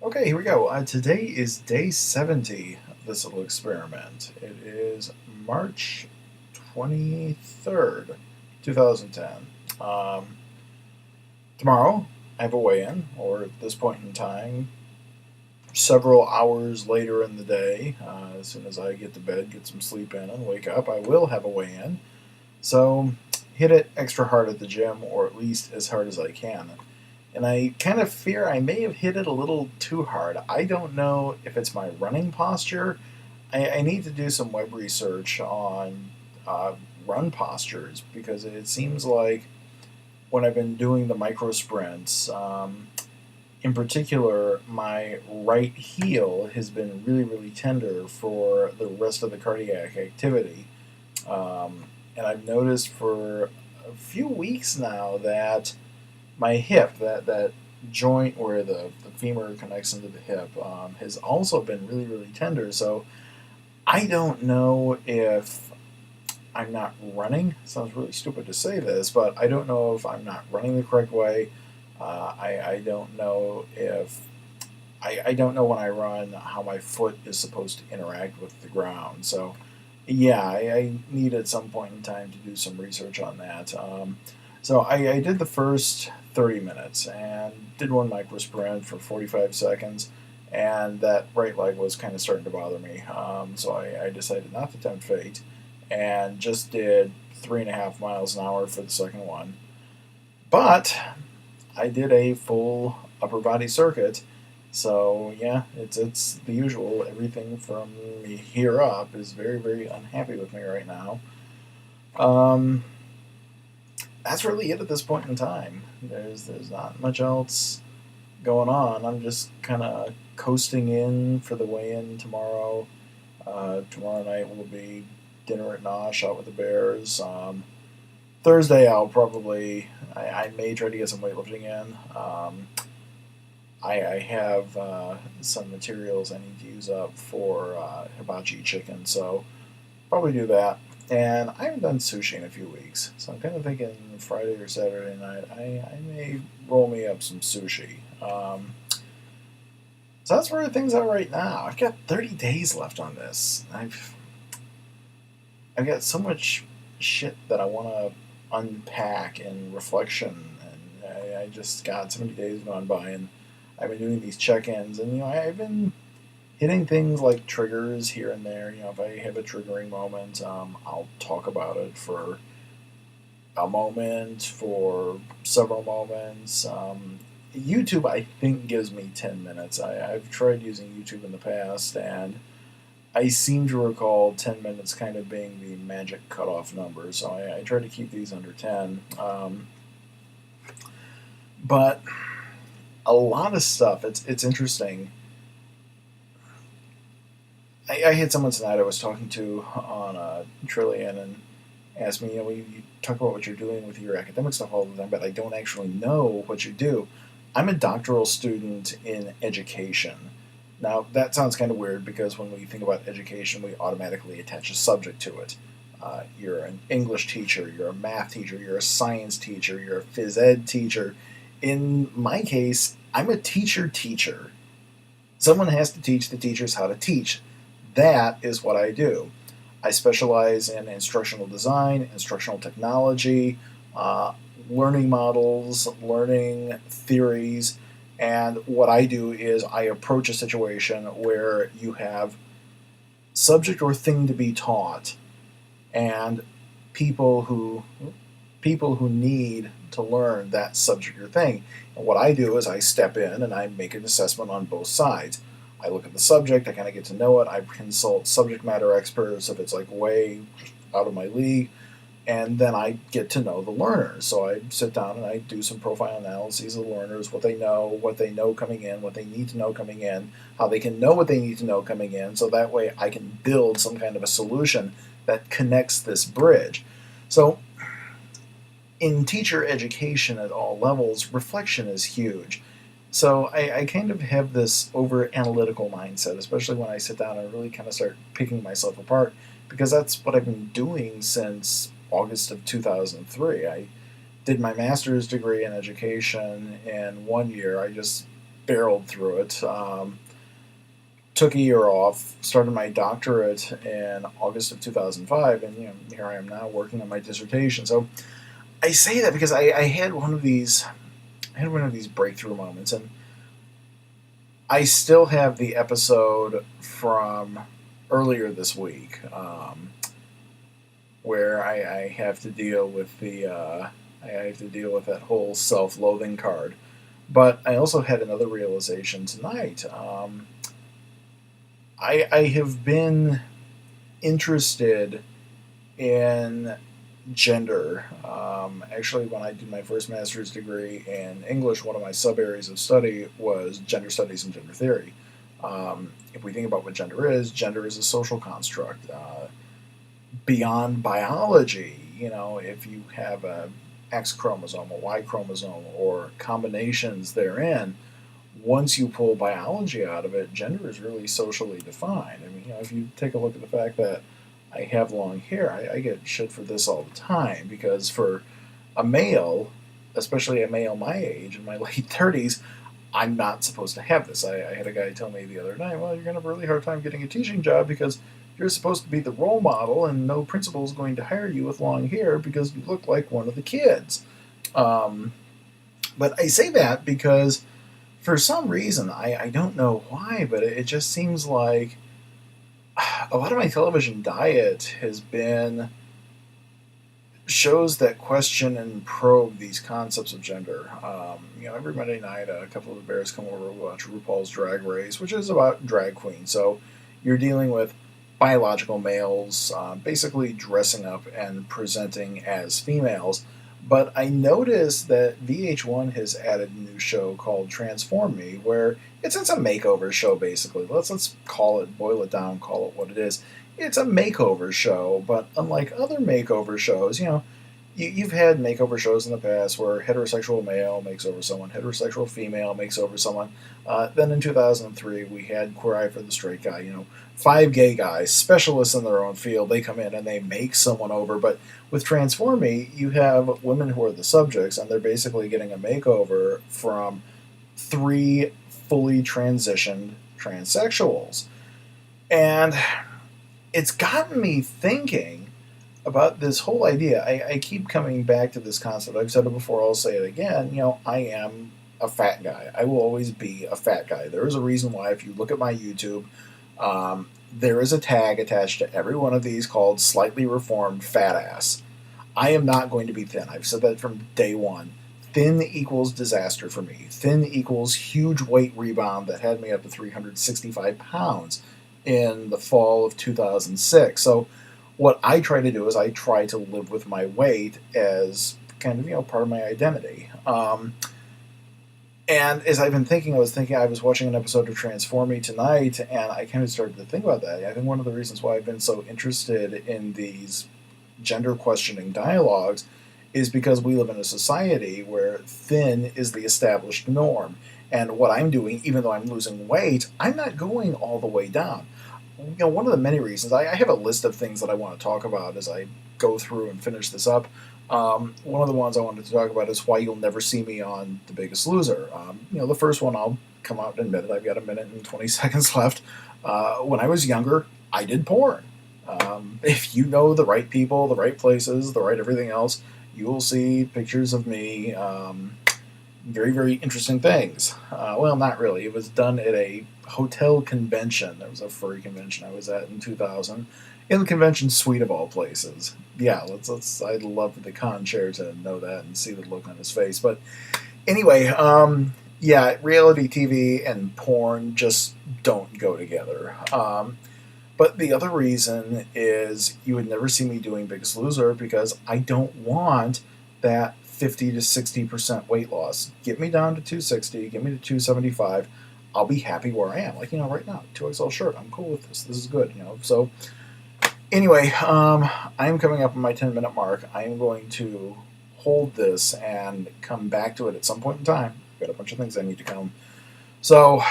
Okay, here we go. Today is day 70 of this little experiment. It is March 23rd, 2010. Um, Tomorrow, I have a weigh in, or at this point in time, several hours later in the day, as soon as I get to bed, get some sleep in, and wake up, I will have a weigh in. So, hit it extra hard at the gym, or at least as hard as I can. And I kind of fear I may have hit it a little too hard. I don't know if it's my running posture. I need to do some web research on uh, run postures because it seems like when I've been doing the micro sprints, in particular, my right heel has been really, really tender for the rest of the cardiac activity. And I've noticed for a few weeks now that my hip, that joint where the femur connects into the hip, has also been really, really tender. So I don't know if I'm not running. Sounds really stupid to say this, but I don't know if I'm not running the correct way. I don't know if I don't know when I run how my foot is supposed to interact with the ground. So yeah, I need at some point in time to do some research on that. So I did the first 30 minutes and did one micro sprint for 45 seconds, and that right leg was kind of starting to bother me. So I decided not to tempt fate and just did 3.5 miles an hour for the second one. But I did a full upper body circuit. So yeah, it's the usual. Everything from here up is very, very unhappy with me right now. Um, that's really it at this point in time. There's not much else going on. I'm just kind of coasting in for the weigh-in tomorrow. Tomorrow night will be dinner at Nosh out with the Bears. Thursday I'll probably I may try to get some weightlifting in. I have some materials I need to use up for hibachi chicken, so probably do that. And I haven't done sushi in a few weeks, so I'm kind of thinking Friday or Saturday night I may roll me up some sushi. So that's where things are right now. I've got 30 days left on this. I've got so much shit that I want to unpack in reflection, and I just got so many days gone by, and I've been doing these check-ins, and I've been hitting things like triggers here and there. If I have a triggering moment, I'll talk about it for a moment, for several moments. YouTube, I think, gives me 10 minutes. I've tried using YouTube in the past, and I seem to recall 10 minutes kind of being the magic cutoff number, so I try to keep these under 10. But a lot of stuff, it's interesting. I had someone tonight I was talking to on Trillion and asked me, you talk about what you're doing with your academic stuff all the time, but I don't actually know what you do. I'm a doctoral student in education. Now, that sounds kind of weird because when we think about education, we automatically attach a subject to it. You're an English teacher, you're a math teacher, you're a science teacher, you're a phys ed teacher. In my case, I'm a teacher. Someone has to teach the teachers how to teach. That is what I do. I specialize in instructional design, instructional technology, uh, learning models, learning theories, and what I do is I approach a situation where you have subject or thing to be taught, and people who people who need to learn that subject or thing. And what I do is I step in and I make an assessment on both sides. I look at the subject, I kind of get to know it. I consult subject matter experts if it's like way out of my league, and then I get to know the learners. So I sit down and I do some profile analyses of the learners, what they know coming in, what they need to know coming in, how they can know what they need to know coming in, so that way I can build some kind of a solution that connects this bridge. So in teacher education at all levels, reflection is huge. So I kind of have this over analytical mindset, especially when I sit down and really kind of start picking myself apart, because that's what I've been doing since August of 2003. I did my master's degree in education in one year. I just barreled through it. Took a year off, started my doctorate in August of 2005, and here I am now working on my dissertation. So I say that because I had one of these breakthrough moments, and I still have the episode from earlier this week, where I have to deal with that whole self-loathing card. But I also had another realization tonight. I have been interested in gender. Actually, when I did my first master's degree in English, one of my sub areas of study was gender studies and gender theory. If we think about what gender is a social construct. Beyond biology, if you have a X chromosome, a Y chromosome, or combinations therein, once you pull biology out of it, gender is really socially defined. I mean, if you take a look at the fact that I have long hair, I get shit for this all the time, because for a male, especially a male my age, in my late 30s, I'm not supposed to have this. I had a guy tell me the other night, well, you're going to have a really hard time getting a teaching job because you're supposed to be the role model and no principal is going to hire you with long hair because you look like one of the kids. But I say that because for some reason, I don't know why, but it just seems like a lot of my television diet has been shows that question and probe these concepts of gender. Every Monday night, a couple of the bears come over to watch RuPaul's Drag Race, which is about drag queens. So you're dealing with biological males basically dressing up and presenting as females. But I noticed that VH1 has added a new show called Transform Me, where it's a makeover show, basically. Let's boil it down, call it what it is. It's a makeover show, but unlike other makeover shows, you've had makeover shows in the past where heterosexual male makes over someone, heterosexual female makes over someone. Then in 2003, we had Queer Eye for the Straight Guy. 5 gay guys, specialists in their own field. They come in and they make someone over. But with Transform Me, you have women who are the subjects, and they're basically getting a makeover from 3 fully transitioned transsexuals. And it's gotten me thinking about this whole idea. I keep coming back to this concept. I've said it before, I'll say it again. I am a fat guy. I will always be a fat guy. There is a reason why, if you look at my YouTube, there is a tag attached to every one of these called Slightly Reformed Fat Ass. I am not going to be thin. I've said that from day one. Thin equals disaster for me. Thin equals huge weight rebound that had me up to 365 pounds in the fall of 2006. So what I try to do is I try to live with my weight as kind of, part of my identity. And as I've been thinking, I was watching an episode of Transform Me tonight, and I kind of started to think about that. I think one of the reasons why I've been so interested in these gender questioning dialogues is because we live in a society where thin is the established norm. And what I'm doing, even though I'm losing weight, I'm not going all the way down. One of the many reasons, I have a list of things that I want to talk about as I go through and finish this up. One of the ones I wanted to talk about is why you'll never see me on The Biggest Loser. The first one, I'll come out and admit it. I've got a minute and 20 seconds left. When I was younger, I did porn. If you know the right people, the right places, the right everything else, you will see pictures of me. Very, very interesting things. Well, not really. It was done at a hotel convention. There was a furry convention I was at in 2000. In the convention suite of all places. Yeah, I'd love the con chair to know that and see the look on his face. But anyway, reality TV and porn just don't go together. But the other reason is you would never see me doing Biggest Loser because I don't want that 50 to 60% weight loss. Get me down to 260, get me to 275. I'll be happy where I am. Right now, 2XL shirt. I'm cool with this. This is good, So anyway, I'm coming up on my 10-minute mark. I am going to hold this and come back to it at some point in time. I've got a bunch of things I need to come. So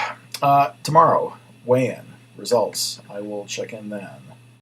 tomorrow, weigh-in, results. I will check in then.